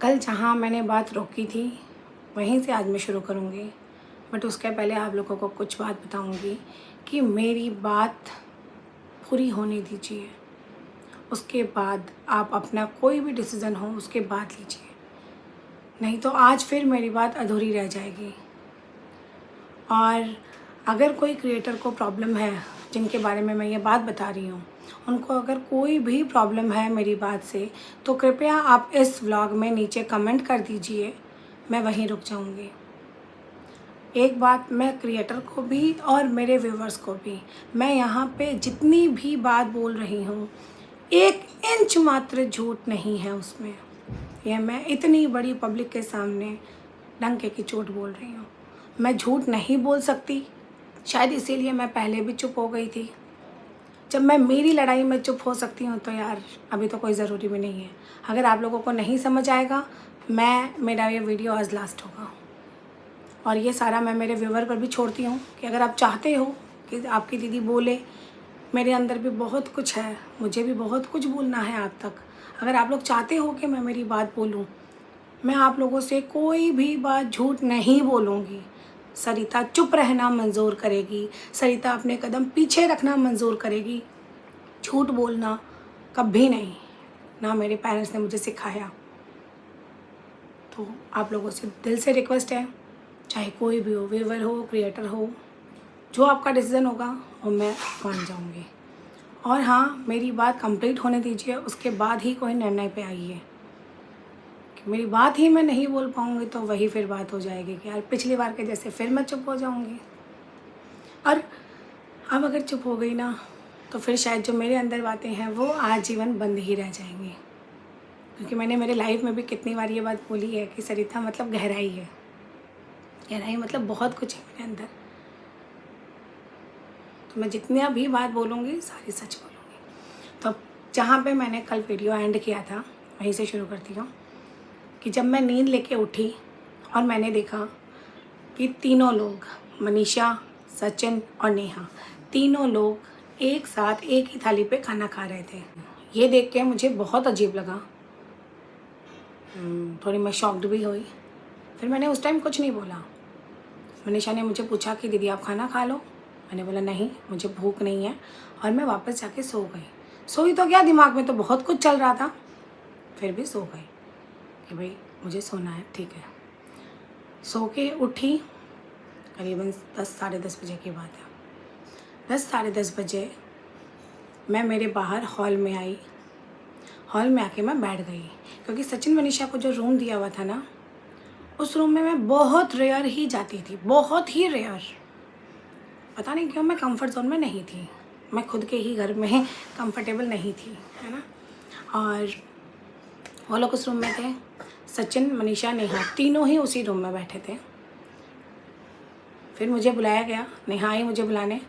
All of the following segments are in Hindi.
कल जहाँ मैंने बात रोकी थी वहीं से आज मैं शुरू करूँगी, बट उसके पहले आप लोगों को कुछ बात बताऊँगी कि मेरी बात पूरी होने दीजिए। उसके बाद आप अपना कोई भी डिसीज़न हो उसके बाद लीजिए, नहीं तो आज फिर मेरी बात अधूरी रह जाएगी। और अगर कोई क्रिएटर को प्रॉब्लम है, जिनके बारे में मैं ये बात बता रही हूँ, उनको अगर कोई भी प्रॉब्लम है मेरी बात से, तो कृपया आप इस व्लॉग में नीचे कमेंट कर दीजिए, मैं वहीं रुक जाऊँगी। एक बात मैं क्रिएटर को भी और मेरे व्यूवर्स को भी, मैं यहाँ पे जितनी भी बात बोल रही हूँ, 1 इंच मात्र झूठ नहीं है उसमें। यह मैं इतनी बड़ी पब्लिक के सामने डंके की चोट बोल रही हूँ। मैं झूठ नहीं बोल सकती, शायद इसीलिए मैं पहले भी चुप हो गई थी। जब मैं मेरी लड़ाई में चुप हो सकती हूँ तो यार अभी तो कोई ज़रूरी भी नहीं है। अगर आप लोगों को नहीं समझ आएगा, मेरा ये वीडियो आज लास्ट होगा। और ये सारा मैं मेरे व्यूवर पर भी छोड़ती हूँ कि अगर आप चाहते हो कि आपकी दीदी बोले, मेरे अंदर भी बहुत कुछ है, मुझे भी बहुत कुछ बोलना है आप तक। अगर आप लोग चाहते हो कि मैं मेरी बात बोलूँ, मैं आप लोगों से कोई भी बात झूठ नहीं बोलूँगी। सरिता चुप रहना मंजूर करेगी, सरिता अपने कदम पीछे रखना मंजूर करेगी। झूठ बोलना कभी नहीं, ना मेरे पेरेंट्स ने मुझे सिखाया। तो आप लोगों से दिल से रिक्वेस्ट है, चाहे कोई भी हो, व्यूवर हो, क्रिएटर हो, जो आपका डिसीज़न होगा वो मैं मान जाऊँगी। और हाँ, मेरी बात कंप्लीट होने दीजिए, उसके बाद ही कोई निर्णय पे आइए। कि मेरी बात ही मैं नहीं बोल पाऊँगी तो वही फिर बात हो जाएगी कि यार पिछली बार के जैसे फिर मैं चुप हो जाऊँगी। और अब अगर चुप हो गई ना, तो फिर शायद जो मेरे अंदर बातें हैं वो आजीवन बंद ही रह जाएंगी। क्योंकि मैंने मेरे लाइफ में भी कितनी बार ये बात बोली है कि सरिता मतलब गहराई है। गहराई मतलब बहुत कुछ है मेरे अंदर। तो मैं जितनी भी बात बोलूँगी सारी सच बोलूँगी। तो जहाँ पे मैंने कल वीडियो एंड किया था वहीं से शुरू करती हूँ कि जब मैं नींद लेके उठी और मैंने देखा कि तीनों लोग, मनीषा, सचिन और नेहा, तीनों लोग एक साथ एक ही थाली पे खाना खा रहे थे। ये देख के मुझे बहुत अजीब लगा, थोड़ी मैं शॉक्ड भी हुई। फिर मैंने उस टाइम कुछ नहीं बोला। मनीषा ने मुझे पूछा कि दीदी आप खाना खा लो। मैंने बोला नहीं, मुझे भूख नहीं है, और मैं वापस जाके सो गई। सोई तो क्या, दिमाग में तो बहुत कुछ चल रहा था, फिर भी सो गई कि भाई मुझे सोना है, ठीक है। सो के उठी, करीबन 10 साढ़े 10 बजे की बात है। 10 साढ़े 10 बजे मैं मेरे बाहर हॉल में आई। हॉल में आके मैं बैठ गई, क्योंकि सचिन मनीषा को जो रूम दिया हुआ था ना, उस रूम में मैं बहुत रेयर ही जाती थी, बहुत ही रेयर। पता नहीं क्यों मैं कंफर्ट जोन में नहीं थी, मैं खुद के ही घर में कंफर्टेबल नहीं थी, है ना। और वो लोग उस रूम में थे, सचिन, मनीषा, नेहा, तीनों ही उसी रूम में बैठे थे। फिर मुझे बुलाया गया, नेहा आई मुझे बुलाने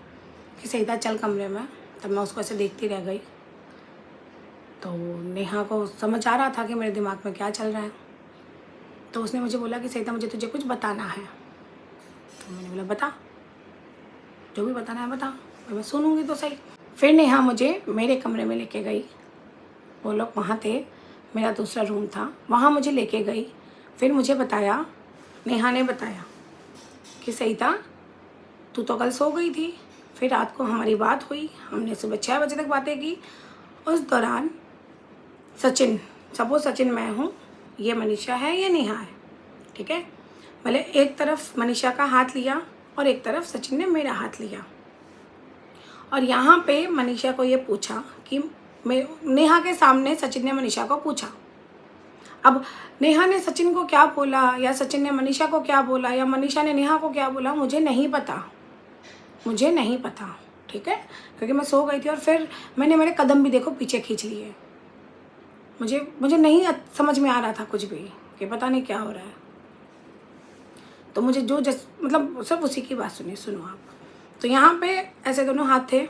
कि सरिता चल कमरे में। तब मैं उसको ऐसे देखती रह गई। तो नेहा को समझ आ रहा था कि मेरे दिमाग में क्या चल रहा है, तो उसने मुझे बोला कि सरिता मुझे तुझे कुछ बताना है। तो मैंने बोला बता, जो भी बताना है बता, मैं सुनूंगी तो सही। फिर नेहा मुझे मेरे कमरे में लेके गई। वो लोग वहाँ थे, मेरा दूसरा रूम था, वहाँ मुझे लेके गई। फिर मुझे बताया, नेहा ने बताया कि सरिता तू तो कल सो गई थी। फिर रात को हमारी बात हुई, हमने सुबह 6 बजे तक बातें की। उस दौरान सचिन, सपोज सचिन मैं हूँ, ये मनीषा है, ये नेहा है, ठीक है। भले एक तरफ मनीषा का हाथ लिया और एक तरफ सचिन ने मेरा हाथ लिया। और यहाँ पे मनीषा को ये पूछा कि नेहा के सामने सचिन ने मनीषा को पूछा। अब नेहा ने सचिन को क्या बोला, या सचिन ने मनीषा को क्या बोला, या मनीषा ने नेहा को क्या बोला, मुझे नहीं पता, मुझे नहीं पता, ठीक है। क्योंकि मैं सो गई थी और फिर मैंने मेरे कदम भी देखो पीछे खींच लिए। मुझे नहीं समझ में आ रहा था कुछ भी कि पता नहीं क्या हो रहा है। तो मुझे जो मतलब सब उसी की बात सुनो आप। तो यहाँ पे ऐसे दोनों हाथ थे।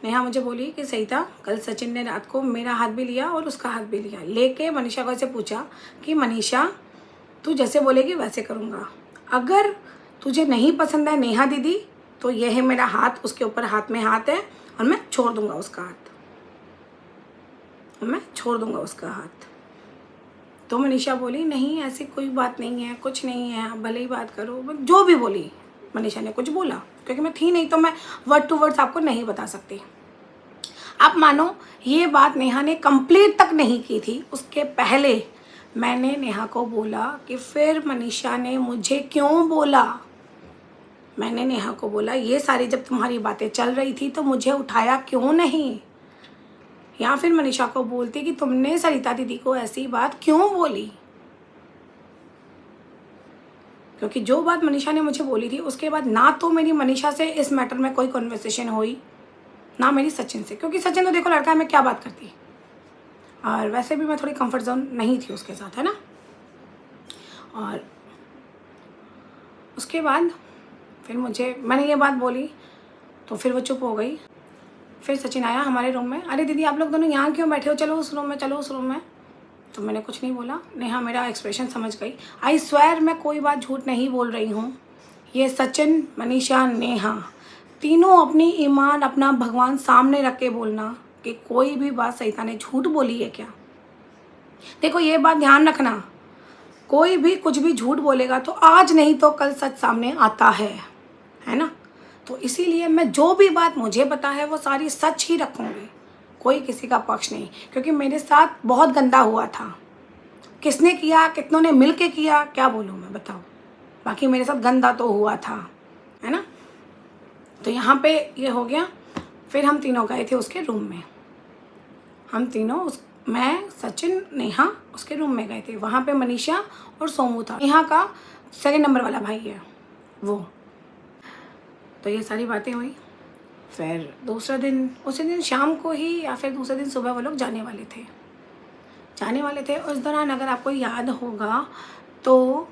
नेहा मुझे बोली कि सरिता कल सचिन ने रात को मेरा हाथ भी लिया और उसका हाथ भी लिया, लेके मनीषा को ऐसे पूछा कि मनीषा तू जैसे बोलेगी वैसे करूँगा, अगर तुझे नहीं पसंद है नेहा दीदी तो यह है मेरा हाथ, उसके ऊपर हाथ में हाथ है और मैं छोड़ दूँगा उसका हाथ, मैं छोड़ दूँगा उसका हाथ। तो मनीषा बोली नहीं ऐसी कोई बात नहीं है, कुछ नहीं है, आप भले ही बात करो, जो भी बोली मनीषा ने कुछ बोला, क्योंकि मैं थी नहीं तो मैं वर्ड टू वर्ड्स आपको नहीं बता सकती। आप मानो ये बात नेहा ने कंप्लीट तक नहीं की थी, उसके पहले मैंने नेहा को बोला कि फिर मनीषा ने मुझे क्यों बोला। मैंने नेहा को बोला ये सारी जब तुम्हारी बातें चल रही थी तो मुझे उठाया क्यों नहीं, या फिर मनीषा को बोलती कि तुमने सरिता दीदी को ऐसी बात क्यों बोली। क्योंकि जो बात मनीषा ने मुझे बोली थी उसके बाद ना तो मेरी मनीषा से इस मैटर में कोई कन्वर्सेशन हुई, ना मेरी सचिन से, क्योंकि सचिन तो देखो लड़का है, मैं क्या बात करती, और वैसे भी मैं थोड़ी कंफर्ट जोन नहीं थी उसके साथ, है ना। और उसके बाद फिर मैंने ये बात बोली तो फिर वो चुप हो गई। फिर सचिन आया हमारे रूम में, अरे दीदी आप लोग दोनों यहाँ क्यों बैठे हो, चलो उस रूम में, चलो उस रूम में। तो मैंने कुछ नहीं बोला, नेहा मेरा एक्सप्रेशन समझ गई। आई स्वेयर मैं कोई बात झूठ नहीं बोल रही हूँ। ये सचिन, मनीषा, नेहा तीनों अपनी ईमान, अपना भगवान सामने रख के बोलना कि कोई भी बात सरिता ने झूठ बोली है क्या। देखो ये बात ध्यान रखना, कोई भी कुछ भी झूठ बोलेगा तो आज नहीं तो कल सच सामने आता है ना। तो इसीलिए मैं जो भी बात मुझे पता है वो सारी सच ही रखूँगी, कोई किसी का पक्ष नहीं, क्योंकि मेरे साथ बहुत गंदा हुआ था। किसने किया, कितनों ने मिल के किया, क्या बोलूँ मैं, बताओ। बाकी मेरे साथ गंदा तो हुआ था, है ना। तो यहाँ पे ये हो गया। फिर हम तीनों गए थे उसके रूम में, हम तीनों मैं, सचिन, नेहा उसके रूम में गए थे। वहाँ पे मनीषा और सोमू था, नेहा का सेकंड नंबर वाला भाई है वो। तो ये सारी बातें हुई। फिर दूसरा दिन, उसी दिन शाम को ही या फिर दूसरे दिन सुबह वो लोग जाने वाले थे। उस दौरान अगर आपको याद होगा तो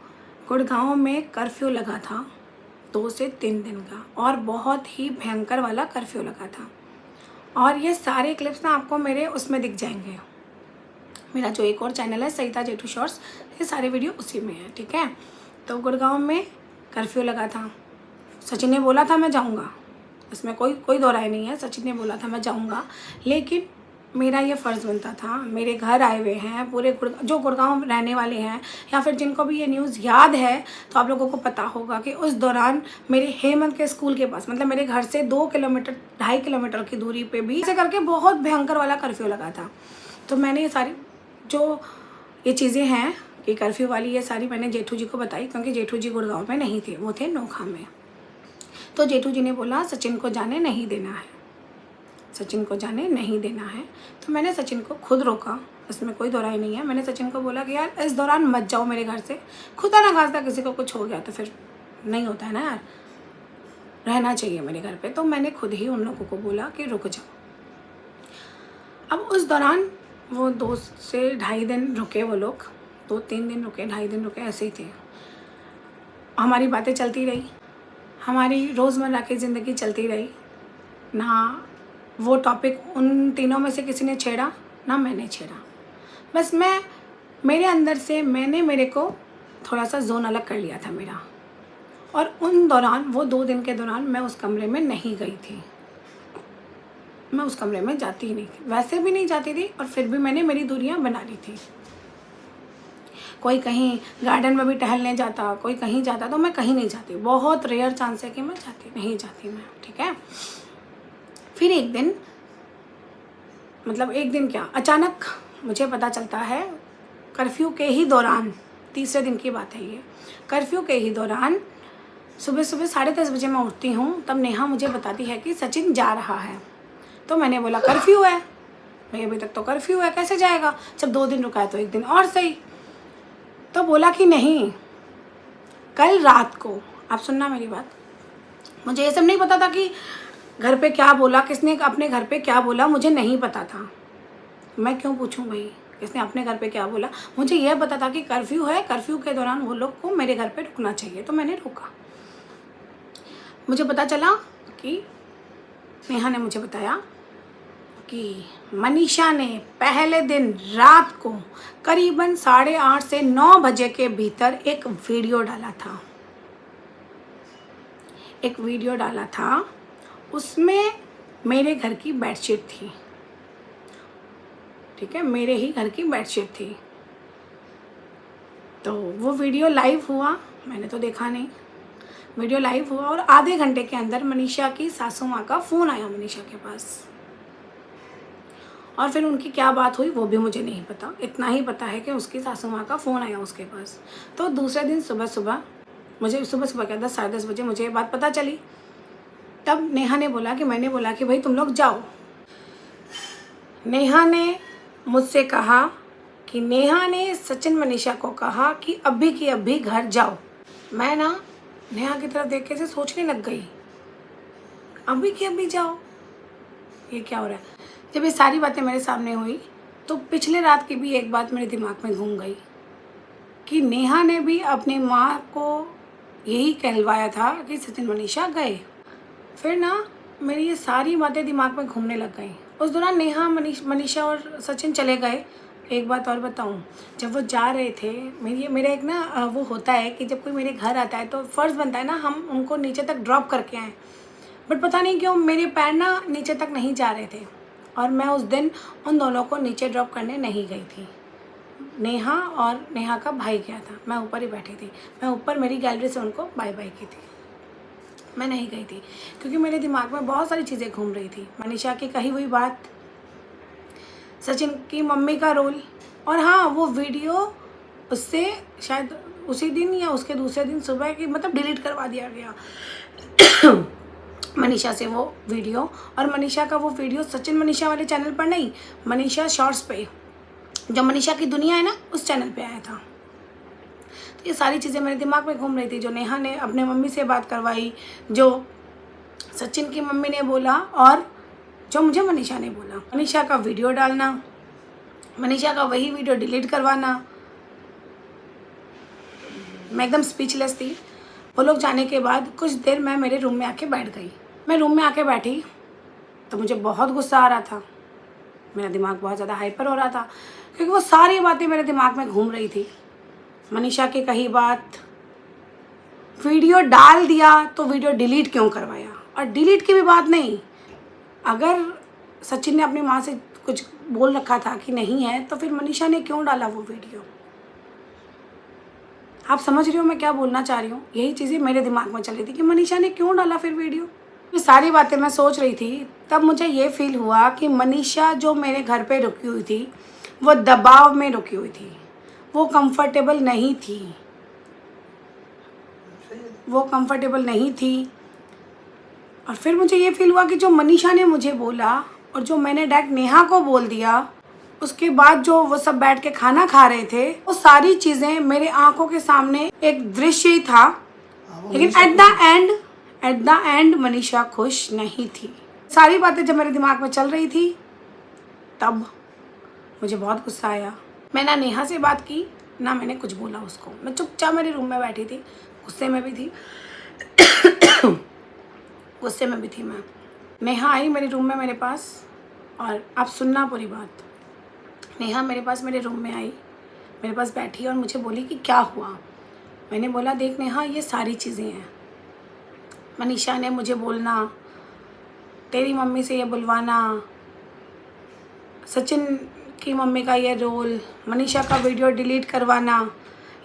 गुड़गांव में कर्फ्यू लगा था 2 से 3 दिन का, और बहुत ही भयंकर वाला कर्फ्यू लगा था। और ये सारे क्लिप्स ना आपको मेरे उसमें दिख जाएंगे, मेरा जो एक और चैनल है सरिता जेठू शॉर्ट्स, ये सारे वीडियो उसी में है, ठीक है। तो गुड़गांव में कर्फ्यू लगा था। सचिन ने बोला था मैं जाऊंगा, इसमें कोई दो राय नहीं है, सचिन ने बोला था मैं जाऊंगा, लेकिन मेरा ये फ़र्ज़ बनता था, मेरे घर आए हुए हैं पूरे जो गुड़गांव रहने वाले हैं, या फिर जिनको भी ये न्यूज़ याद है तो आप लोगों को पता होगा कि उस दौरान मेरे हेमंत के स्कूल के पास, मतलब मेरे घर से 2 किलोमीटर 2.5 किलोमीटर की दूरी पे भी ऐसे करके बहुत भयंकर वाला कर्फ्यू लगा था। तो मैंने ये सारी जो ये चीज़ें हैं कि कर्फ्यू वाली, ये सारी मैंने जेठू जी को बताई, क्योंकि जेठू जी गुड़गांव में नहीं थे, वो थे नोखा में। तो जेठू जी ने बोला सचिन को जाने नहीं देना है, सचिन को जाने नहीं देना है। तो मैंने सचिन को खुद रोका, इसमें कोई दो राय नहीं है। मैंने सचिन को बोला कि यार इस दौरान मत जाओ मेरे घर से, खुदा ना खास्ता किसी को कुछ हो गया तो फिर नहीं होता है ना यार, रहना चाहिए मेरे घर पे। तो मैंने खुद ही उन लोगों को बोला कि रुक जाओ। अब उस दौरान वो 2 से 2.5 दिन रुके, वो लोग 2-3 दिन रुके, 2.5 दिन रुके, ऐसे ही थे। हमारी बातें चलती रही, हमारी रोज़मर्रा की ज़िंदगी चलती रही। ना वो टॉपिक उन तीनों में से किसी ने छेड़ा, ना मैंने छेड़ा। बस मेरे अंदर से मेरे को थोड़ा सा जोन अलग कर लिया था मेरा। और उन दौरान, वो 2 दिन के दौरान मैं उस कमरे में नहीं गई थी, मैं उस कमरे में जाती ही नहीं थी, वैसे भी नहीं जाती थी, और फिर भी मैंने मेरी दूरियां बना ली थी। कोई कहीं गार्डन में भी टहलने जाता, कोई कहीं जाता, तो मैं कहीं नहीं जाती, बहुत रेयर चांस है कि मैं नहीं जाती मैं, ठीक है। फिर एक दिन, मतलब एक दिन क्या, अचानक मुझे पता चलता है कर्फ्यू के ही दौरान, तीसरे दिन की बात है ये, कर्फ्यू के ही दौरान सुबह 10:30 बजे मैं उठती हूँ, तब नेहा मुझे बताती है कि सचिन जा रहा है। तो मैंने बोला कर्फ्यू है भाई, अभी तक तो कर्फ्यू है, कैसे जाएगा, जब 2 दिन रुका है तो 1 दिन और सही। तो बोला कि नहीं, कल रात को, आप सुनना मेरी बात, मुझे ये सब नहीं पता था कि घर पे क्या बोला, किसने अपने घर पे क्या बोला, मुझे नहीं पता था। मैं क्यों पूछूं भाई किसने अपने घर पे क्या बोला, मुझे यह पता था कि कर्फ्यू है, कर्फ्यू के दौरान वो लोग को मेरे घर पे रुकना चाहिए, तो मैंने रुका। मुझे पता चला कि नेहा ने मुझे बताया कि मनीषा ने पहले दिन रात को करीबन 8:30 से 9 बजे के भीतर एक वीडियो डाला था। उसमें मेरे घर की बेडशीट थी, ठीक है, मेरे ही घर की बेडशीट थी। तो वो वीडियो लाइव हुआ, मैंने तो देखा नहीं, वीडियो लाइव हुआ और आधे घंटे के अंदर मनीषा की सासू माँ का फ़ोन आया मनीषा के पास। और फिर उनकी क्या बात हुई वो भी मुझे नहीं पता, इतना ही पता है कि उसकी सासू माँ का फ़ोन आया उसके पास। तो दूसरे दिन सुबह मुझे सुबह क्या 10 साढ़े 10 बजे मुझे ये बात पता चली। तब नेहा ने बोला कि मैंने बोला कि भाई तुम लोग जाओ। नेहा ने मुझसे कहा कि नेहा ने सचिन मनीषा को कहा कि अभी की अभी घर जाओ। मैं ना नेहा की तरफ देख के से सोचने लग गई, अभी की अभी जाओ, ये क्या हो रहा है। जब ये सारी बातें मेरे सामने हुई तो पिछले रात की भी एक बात मेरे दिमाग में घूम गई कि नेहा ने भी अपनी माँ को यही कहलवाया था कि सचिन मनीषा गए। फिर ना मेरी ये सारी बातें दिमाग में घूमने लग गई। उस दौरान नेहा मनीषा और सचिन चले गए। एक बात और बताऊं, जब वो जा रहे थे, मेरा एक ना वो होता है कि जब कोई मेरे घर आता है तो फ़र्ज़ बनता है ना हम उनको नीचे तक ड्रॉप करके आएँ। बट पता नहीं क्यों मेरे पैर ना नीचे तक नहीं जा रहे थे और मैं उस दिन उन दोनों को नीचे ड्रॉप करने नहीं गई थी। नेहा और नेहा का भाई गया था, मैं ऊपर ही बैठी थी। मैं ऊपर मेरी गैलरी से उनको बाय बाय की थी, मैं नहीं गई थी क्योंकि मेरे दिमाग में बहुत सारी चीज़ें घूम रही थी। मनीषा की कही हुई बात, सचिन की मम्मी का रोल, और हाँ वो वीडियो उससे शायद उसी दिन या उसके दूसरे दिन सुबह की मतलब डिलीट करवा दिया गया मनीषा से वो वीडियो। और मनीषा का वो वीडियो सचिन मनीषा वाले चैनल पर नहीं, मनीषा शॉर्ट्स पे, जो मनीषा की दुनिया है ना उस चैनल पे आया था। तो ये सारी चीज़ें मेरे दिमाग में घूम रही थी, जो नेहा ने अपने मम्मी से बात करवाई, जो सचिन की मम्मी ने बोला और जो मुझे मनीषा ने बोला। मनीषा का वीडियो डालना, मनीषा का वही वीडियो डिलीट करवाना, मैं एकदम स्पीचलेस थी। वो लोग जाने के बाद कुछ देर मैं मेरे रूम में आके बैठ गई। मैं रूम में आके बैठी तो मुझे बहुत गुस्सा आ रहा था, मेरा दिमाग बहुत ज़्यादा हाइपर हो रहा था क्योंकि वो सारी बातें मेरे दिमाग में घूम रही थी। मनीषा की कही बात, वीडियो डाल दिया तो वीडियो डिलीट क्यों करवाया, और डिलीट की भी बात नहीं, अगर सचिन ने अपनी माँ से कुछ बोल रखा था कि नहीं है तो फिर मनीषा ने क्यों डाला वो वीडियो। आप समझ रहे हो मैं क्या बोलना चाह रही हूँ। यही चीज़ें मेरे दिमाग में चल रही थी कि मनीषा ने क्यों डाला फिर वीडियो। ये सारी बातें मैं सोच रही थी, तब मुझे ये फील हुआ कि मनीषा जो मेरे घर पे रुकी हुई थी वो दबाव में रुकी हुई थी, वो कंफर्टेबल नहीं थी, वो कंफर्टेबल नहीं थी। और फिर मुझे ये फील हुआ कि जो मनीषा ने मुझे बोला और जो मैंने डायरेक्ट नेहा को बोल दिया, उसके बाद जो वो सब बैठ के खाना खा रहे थे, वो सारी चीज़ें मेरे आंखों के सामने एक दृश्य ही था। लेकिन एट द एंड मनीषा खुश नहीं थी। सारी बातें जब मेरे दिमाग में चल रही थी तब मुझे बहुत गुस्सा आया। मैं ना नेहा से बात की ना मैंने कुछ बोला उसको, मैं चुपचाप मेरे रूम में बैठी थी, गुस्से में भी थी गुस्से में भी थी मैं। नेहा आई मेरे रूम में मेरे पास, और आप सुनना पूरी बात। नेहा मेरे पास मेरे रूम में आई, मेरे पास बैठी और मुझे बोली कि क्या हुआ। मैंने बोला देख नेहा, ये सारी चीज़ें हैं, मनीषा ने मुझे बोलना, तेरी मम्मी से ये बुलवाना, सचिन की मम्मी का ये रोल, मनीषा का वीडियो डिलीट करवाना,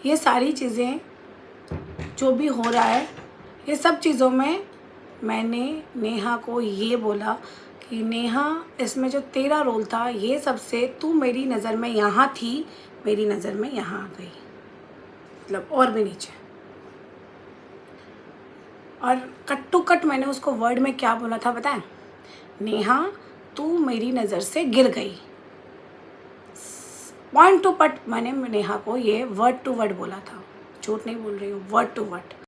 ये सारी चीज़ें जो भी हो रहा है, ये सब चीज़ों में मैंने नेहा को ये बोला कि नेहा, इसमें जो तेरा रोल था ये सबसे तू मेरी नज़र में यहाँ थी, मेरी नज़र में यहाँ आ गई, मतलब और भी नीचे। और कट टू कट मैंने उसको वर्ड में क्या बोला था बताएं, नेहा तू मेरी नज़र से गिर गई, पॉइंट टू पॉइंट मैंने नेहा को ये वर्ड टू वर्ड बोला था, झूठ नहीं बोल रही हूँ, वर्ड टू वर्ड।